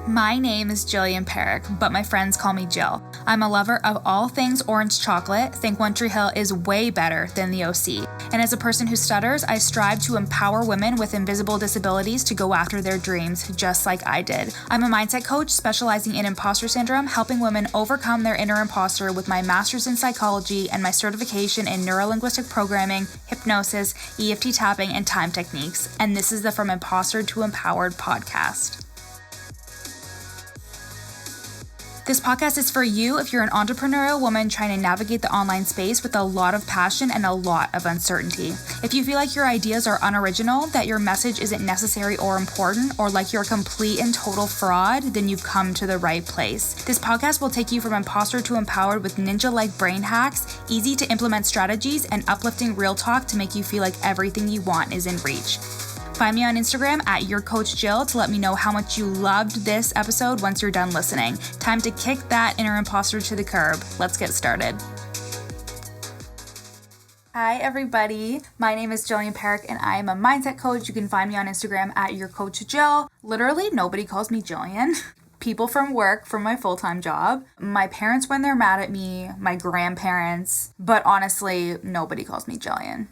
My name is Jillian Perrick, but my friends call me Jill. I'm a lover of all things orange chocolate. Think One Tree Hill is way better than the OC. And as a person who stutters, I strive to empower women with invisible disabilities to go after their dreams, just like I did. I'm a mindset coach specializing in imposter syndrome, helping women overcome their inner imposter with my master's in psychology and my certification in neurolinguistic programming, hypnosis, EFT tapping, and time techniques. And this is the From Imposter to Empowered podcast. This podcast is for you if you're an entrepreneurial woman trying to navigate the online space with a lot of passion and a lot of uncertainty. If you feel like your ideas are unoriginal, that your message isn't necessary or important, or like you're a complete and total fraud, then you've come to the right place. This podcast will take you from imposter to empowered with ninja-like brain hacks, easy to implement strategies, and uplifting real talk to make you feel like everything you want is in reach. Find me on Instagram at YourCoachJill to let me know how much you loved this episode once you're done listening. Time to kick that inner imposter to the curb. Let's get started. Hi, everybody. My name is Jillian Perrick, and I am a mindset coach. You can find me on Instagram at YourCoachJill. Literally, nobody calls me Jillian. People from work, from my full-time job, my parents when they're mad at me, my grandparents, but honestly, nobody calls me Jillian.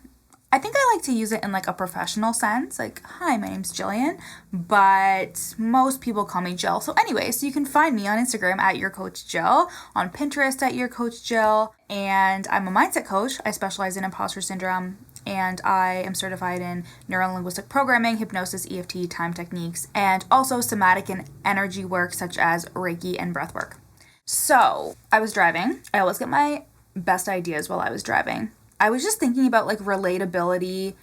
I think I like to use it in like a professional sense, like, hi, my name's Jillian, but most people call me Jill. So anyway, so you can find me on Instagram at YourCoachJill, on Pinterest at YourCoachJill, and I'm a mindset coach. I specialize in imposter syndrome, and I am certified in neurolinguistic programming, hypnosis, EFT, time techniques, and also somatic and energy work such as Reiki and breath work. So I was driving. I always get my best ideas while I was driving. I was just thinking about like relatability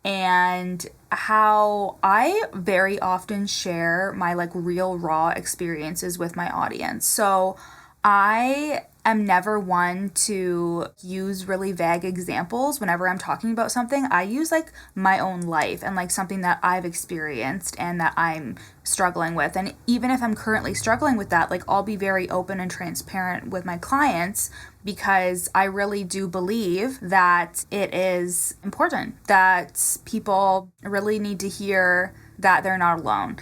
and how I very often share my like real raw experiences with my audience. So I am never one to use really vague examples whenever I'm talking about something. I use like my own life and like something that I've experienced and that I'm struggling with. And even if I'm currently struggling with that, like I'll be very open and transparent with my clients because I really do believe that it is important, that people really need to hear that they're not alone.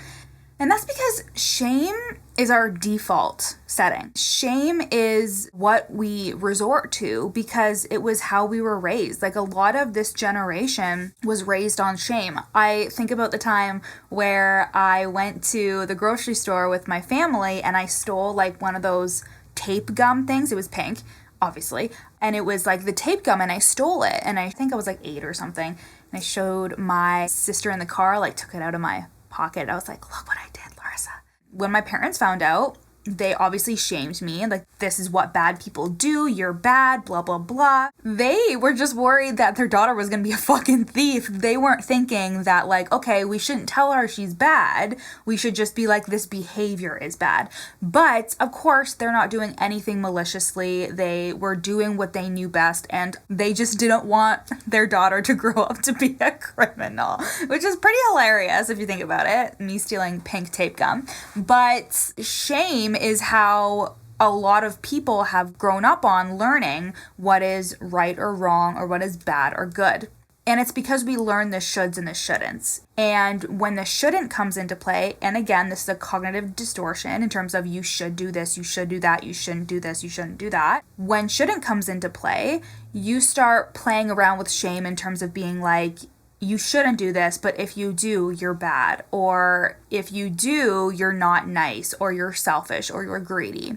And that's because shame is our default setting. Shame is what we resort to because it was how we were raised. Like a lot of this generation was raised on shame. I think about the time where I went to the grocery store with my family and I stole like one of those tape gum things. It was pink, obviously. And it was like the tape gum and I stole it. And I think I was like 8 or something. And I showed my sister in the car, like took it out of my pocket. I was like, look what I did, Larissa. When my parents found out, they obviously shamed me. Like, this is what bad people do. You're bad, blah, blah, blah. They were just worried that their daughter was going to be a fucking thief. They weren't thinking that, like, okay, we shouldn't tell her she's bad. We should just be like, this behavior is bad. But, of course, they're not doing anything maliciously. They were doing what they knew best, and they just didn't want their daughter to grow up to be a criminal, which is pretty hilarious if you think about it, me stealing pink tape gum. But shame is how a lot of people have grown up on learning what is right or wrong or what is bad or good. And it's because we learn the shoulds and the shouldn'ts. And when the shouldn't comes into play, and again, this is a cognitive distortion in terms of you should do this, you should do that, you shouldn't do this, you shouldn't do that. When shouldn't comes into play, you start playing around with shame in terms of being like, you shouldn't do this, but if you do, you're bad. Or if you do, you're not nice, or you're selfish, or you're greedy,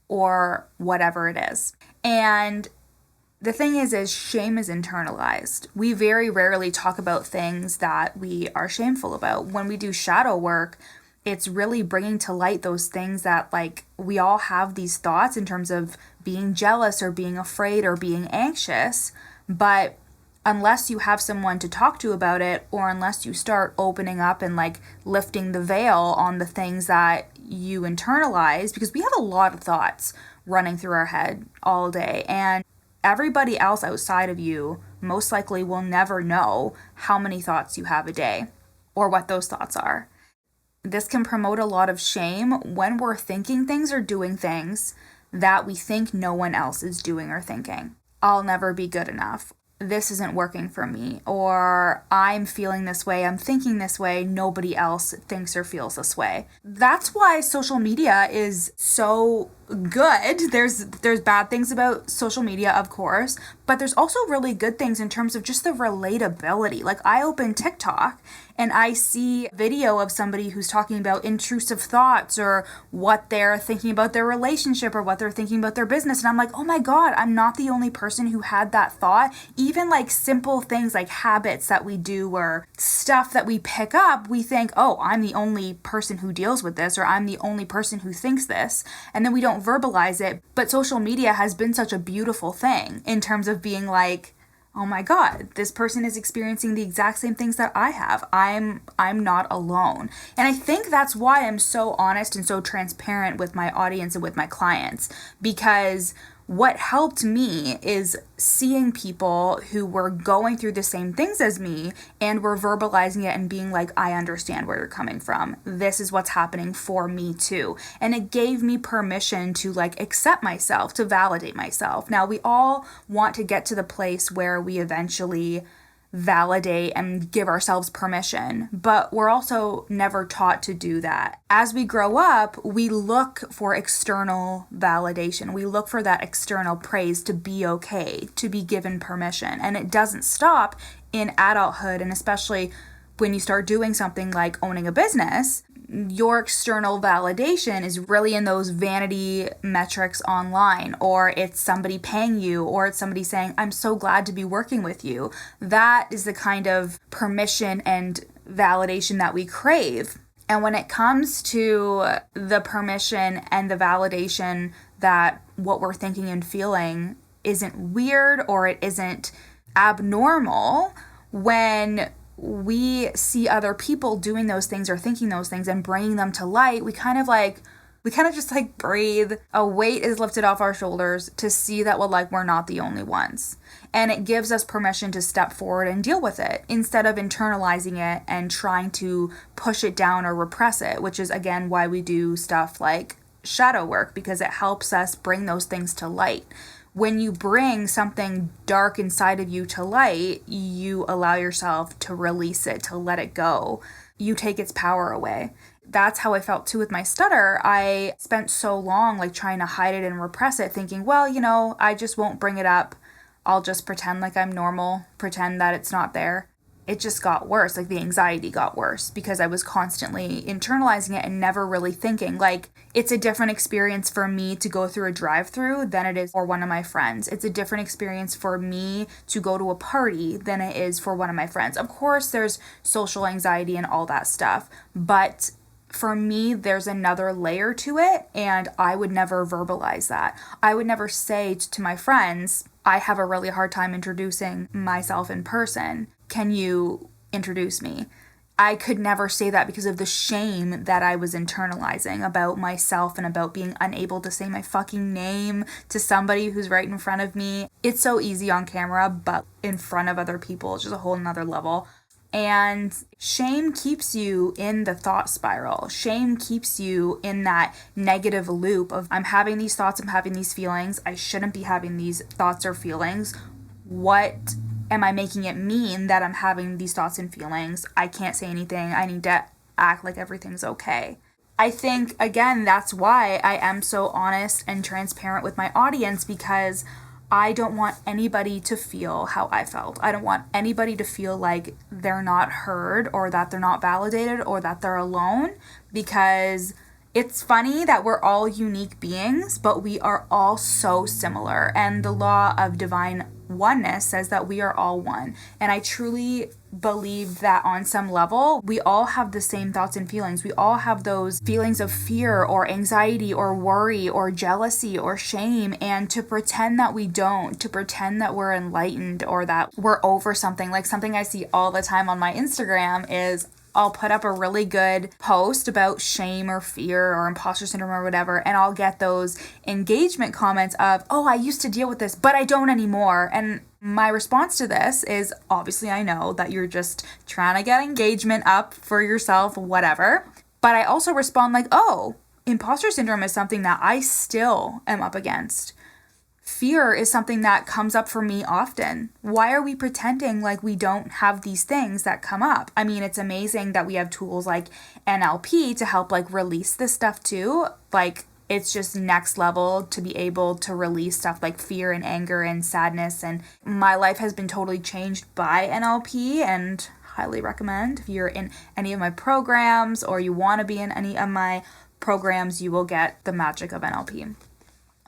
or whatever it is. And the thing is shame is internalized. We very rarely talk about things that we are shameful about. When we do shadow work, it's really bringing to light those things that like we all have these thoughts in terms of being jealous or being afraid or being anxious, but unless you have someone to talk to about it, or unless you start opening up and like lifting the veil on the things that you internalize, because we have a lot of thoughts running through our head all day, and everybody else outside of you most likely will never know how many thoughts you have a day or what those thoughts are. This can promote a lot of shame when we're thinking things or doing things that we think no one else is doing or thinking. I'll never be good enough. this isn't working for me, or I'm feeling this way, I'm thinking this way, nobody else thinks or feels this way. That's why social media is so good. There's bad things about social media, of course, but there's also really good things in terms of just the relatability. Like, I open TikTok and I see a video of somebody who's talking about intrusive thoughts or what they're thinking about their relationship or what they're thinking about their business. And I'm like, oh my God, I'm not the only person who had that thought. Even like simple things like habits that we do or stuff that we pick up, we think, oh, I'm the only person who deals with this, or I'm the only person who thinks this. And then we don't verbalize it. But social media has been such a beautiful thing in terms of being like, oh my God, this person is experiencing the exact same things that I have. I'm not alone. And I think that's why I'm so honest and so transparent with my audience and with my clients, because what helped me is seeing people who were going through the same things as me and were verbalizing it and being like, I understand where you're coming from. This is what's happening for me too. And it gave me permission to like accept myself, to validate myself. Now, we all want to get to the place where we eventually validate and give ourselves permission, but we're also never taught to do that. As we grow up, we look for external validation. We look for that external praise to be okay, to be given permission. And it doesn't stop in adulthood, and especially when you start doing something like owning a business. Your external validation is really in those vanity metrics online, or it's somebody paying you, or it's somebody saying, I'm so glad to be working with you. That is the kind of permission and validation that we crave. And when it comes to the permission and the validation that what we're thinking and feeling isn't weird or it isn't abnormal, when we see other people doing those things or thinking those things and bringing them to light, we kind of just like breathe. A weight is lifted off our shoulders to see that we're not the only ones. And it gives us permission to step forward and deal with it instead of internalizing it and trying to push it down or repress it, which is again why we do stuff like shadow work, because it helps us bring those things to light. When you bring something dark inside of you to light, you allow yourself to release it, to let it go. You take its power away. That's how I felt too with my stutter. I spent so long like trying to hide it and repress it, thinking, well, I just won't bring it up. I'll just pretend like I'm normal, pretend that it's not there. It just got worse. Like, the anxiety got worse because I was constantly internalizing it and never really thinking. Like, it's a different experience for me to go through a drive-through than it is for one of my friends. It's a different experience for me to go to a party than it is for one of my friends. Of course, there's social anxiety and all that stuff, but for me, there's another layer to it, and I would never verbalize that. I would never say to my friends, I have a really hard time introducing myself in person. Can you introduce me? I could never say that because of the shame that I was internalizing about myself and about being unable to say my fucking name to somebody who's right in front of me. It's so easy on camera, but in front of other people, it's just a whole nother level. And shame keeps you in the thought spiral. Shame keeps you in that negative loop of, I'm having these thoughts, I'm having these feelings. I shouldn't be having these thoughts or feelings. What am I making it mean that I'm having these thoughts and feelings? I can't say anything. I need to act like everything's okay. I think, again, that's why I am so honest and transparent with my audience, because I don't want anybody to feel how I felt. I don't want anybody to feel like they're not heard or that they're not validated or that they're alone, because it's funny that we're all unique beings, but we are all so similar. And the law of divine oneness says that we are all one. And I truly believe that on some level, we all have the same thoughts and feelings. We all have those feelings of fear or anxiety or worry or jealousy or shame. And to pretend that we don't, to pretend that we're enlightened or that we're over something, like something I see all the time on my Instagram is, I'll put up a really good post about shame or fear or imposter syndrome or whatever, and I'll get those engagement comments of, oh, I used to deal with this, but I don't anymore. And my response to this is, obviously, I know that you're just trying to get engagement up for yourself, whatever. But I also respond like, oh, imposter syndrome is something that I still am up against. Fear is something that comes up for me often. Why are we pretending like we don't have these things that come up? I mean, it's amazing that we have tools like NLP to help like release this stuff too. Like, it's just next level to be able to release stuff like fear and anger and sadness. And my life has been totally changed by NLP, and highly recommend. If you're in any of my programs or you want to be in any of my programs, you will get the magic of NLP.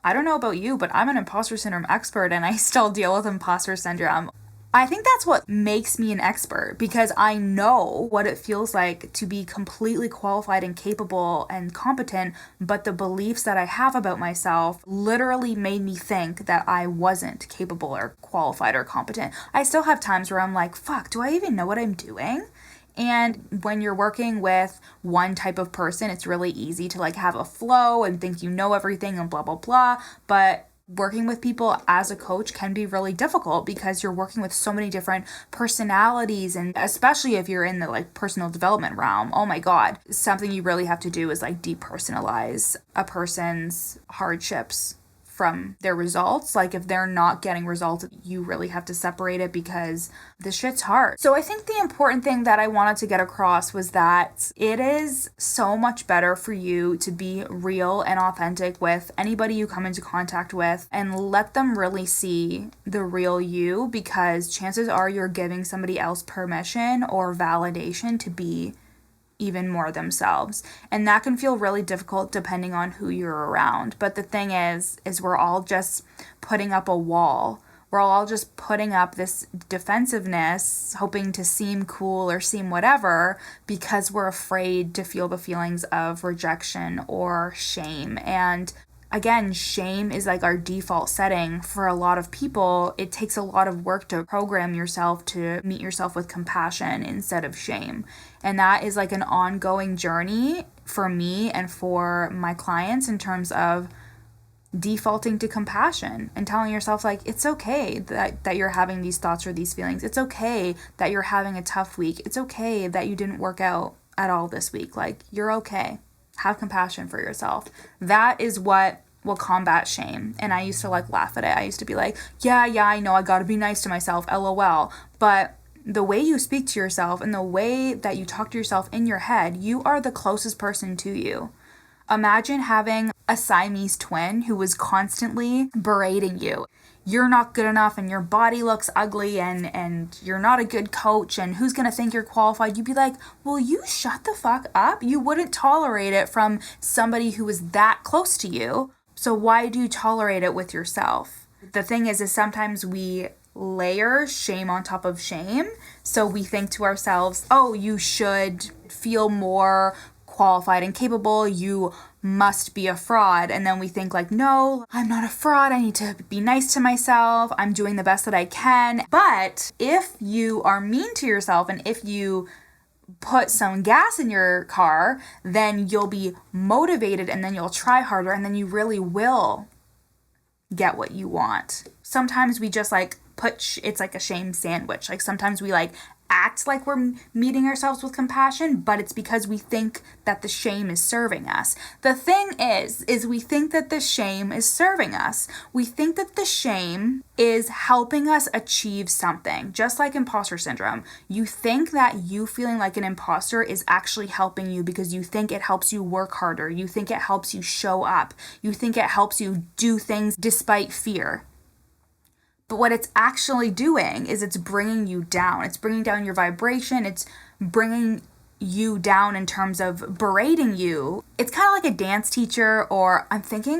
I don't know about you, but I'm an imposter syndrome expert and I still deal with imposter syndrome. I think that's what makes me an expert, because I know what it feels like to be completely qualified and capable and competent, but the beliefs that I have about myself literally made me think that I wasn't capable or qualified or competent. I still have times where I'm like, fuck, do I even know what I'm doing? And when you're working with one type of person, it's really easy to like have a flow and think you know everything and blah, blah, blah. But working with people as a coach can be really difficult because you're working with so many different personalities. And especially if you're in the like personal development realm, oh my God, something you really have to do is like depersonalize a person's hardships from their results. Like if they're not getting results, you really have to separate it because this shit's hard. So I think the important thing that I wanted to get across was that it is so much better for you to be real and authentic with anybody you come into contact with and let them really see the real you, because chances are you're giving somebody else permission or validation to be even more themselves. And that can feel really difficult depending on who you're around. But the thing is we're all just putting up a wall. We're all just putting up this defensiveness, hoping to seem cool or seem whatever, because we're afraid to feel the feelings of rejection or shame. And again, shame is like our default setting for a lot of people. It takes a lot of work to program yourself to meet yourself with compassion instead of shame. And that is like an ongoing journey for me and for my clients in terms of defaulting to compassion and telling yourself like, it's okay that you're having these thoughts or these feelings. It's okay that you're having a tough week. It's okay that you didn't work out at all this week. Like, you're okay. Have compassion for yourself. That is what will combat shame. And I used to like laugh at it. I used to be like, yeah, I know, I gotta be nice to myself, LOL. But the way you speak to yourself and the way that you talk to yourself in your head, you are the closest person to you. Imagine having a Siamese twin who was constantly berating you. You're not good enough and your body looks ugly and you're not a good coach and who's going to think you're qualified? You'd be like, will you shut the fuck up? You wouldn't tolerate it from somebody who was that close to you. So why do you tolerate it with yourself? The thing is sometimes we layer shame on top of shame. So we think to ourselves, oh, you should feel more qualified and capable, you must be a fraud. And then we think like, no, I'm not a fraud. I need to be nice to myself. I'm doing the best that I can. But if you are mean to yourself and if you put some gas in your car, then you'll be motivated and then you'll try harder and then you really will get what you want. Sometimes we just like it's like a shame sandwich. Like sometimes we like act like we're meeting ourselves with compassion, but it's because we think that the shame is serving us. The thing is we think that the shame is serving us. We think that the shame is helping us achieve something, just like imposter syndrome. You think that you feeling like an imposter is actually helping you because you think it helps you work harder. You think it helps you show up. You think it helps you do things despite fear. But what it's actually doing is it's bringing you down. It's bringing down your vibration. It's bringing you down in terms of berating you. It's kind of like a dance teacher, or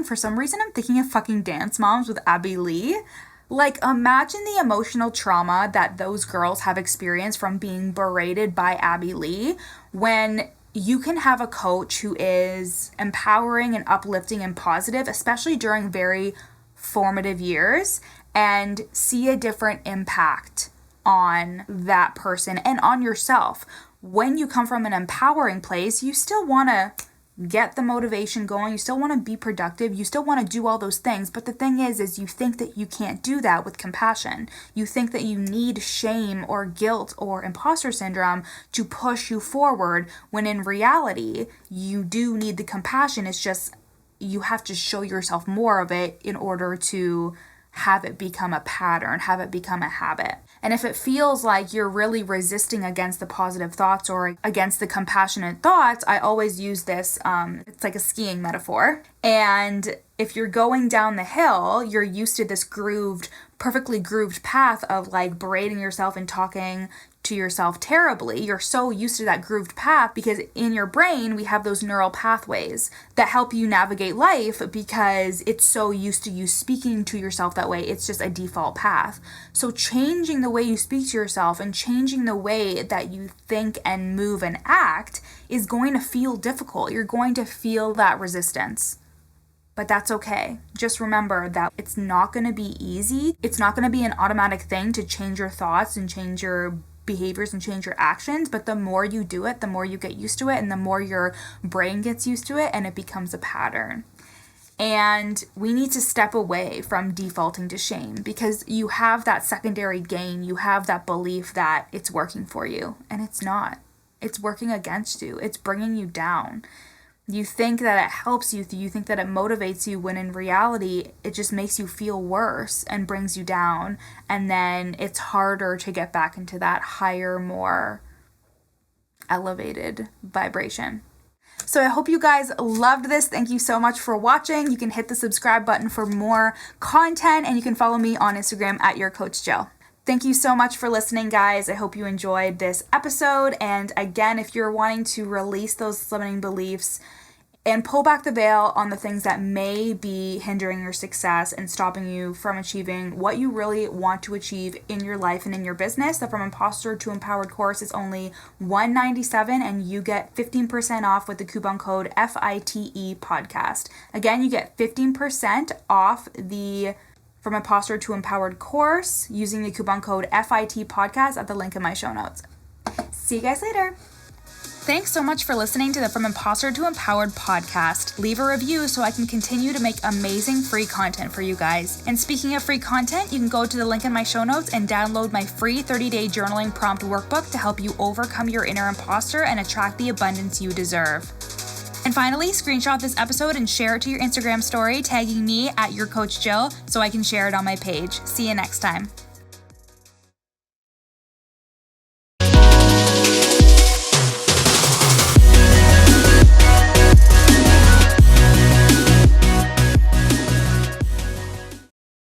for some reason I'm thinking of fucking Dance Moms with Abby Lee. Like, imagine the emotional trauma that those girls have experienced from being berated by Abby Lee, when you can have a coach who is empowering and uplifting and positive, especially during very formative years, and see a different impact on that person and on yourself. When you come from an empowering place, you still want to get the motivation going. You still want to be productive. You still want to do all those things. But the thing is you think that you can't do that with compassion. You think that you need shame or guilt or imposter syndrome to push you forward, when in reality, you do need the compassion. It's just you have to show yourself more of it in order to have it become a pattern, have it become a habit. And if it feels like you're really resisting against the positive thoughts or against the compassionate thoughts, I always use this, it's like a skiing metaphor. And if you're going down the hill, you're used to this perfectly grooved path of like berating yourself and talking to yourself terribly. You're so used to that grooved path because in your brain, we have those neural pathways that help you navigate life because it's so used to you speaking to yourself that way. It's just a default path. So changing the way you speak to yourself and changing the way that you think and move and act is going to feel difficult. You're going to feel that resistance. But that's okay. Just remember that it's not going to be easy. It's not going to be an automatic thing to change your thoughts and change your behaviors and change your actions. But the more you do it, the more you get used to it and the more your brain gets used to it and it becomes a pattern. And we need to step away from defaulting to shame because you have that secondary gain. You have that belief that it's working for you and it's not. It's working against you. It's bringing you down. You think that it helps you, you think that it motivates you, when in reality, it just makes you feel worse and brings you down. And then it's harder to get back into that higher, more elevated vibration. So I hope you guys loved this. Thank you so much for watching. You can hit the subscribe button for more content, and you can follow me on Instagram at YourCoachJill. Thank you so much for listening, guys. I hope you enjoyed this episode. And again, if you're wanting to release those limiting beliefs and pull back the veil on the things that may be hindering your success and stopping you from achieving what you really want to achieve in your life and in your business, the From Imposter to Empowered course is only $197 and you get 15% off with the coupon code FITE podcast. Again, you get 15% off the From Imposter to Empowered course using the coupon code FIT podcast at the link in my show notes. See you guys later. Thanks so much for listening to the From Imposter to Empowered podcast. Leave a review so I can continue to make amazing free content for you guys. And speaking of free content, you can go to the link in my show notes and download my free 30-day journaling prompt workbook to help you overcome your inner imposter and attract the abundance you deserve. And finally, screenshot this episode and share it to your Instagram story, tagging me at YourCoachJill so I can share it on my page. See you next time.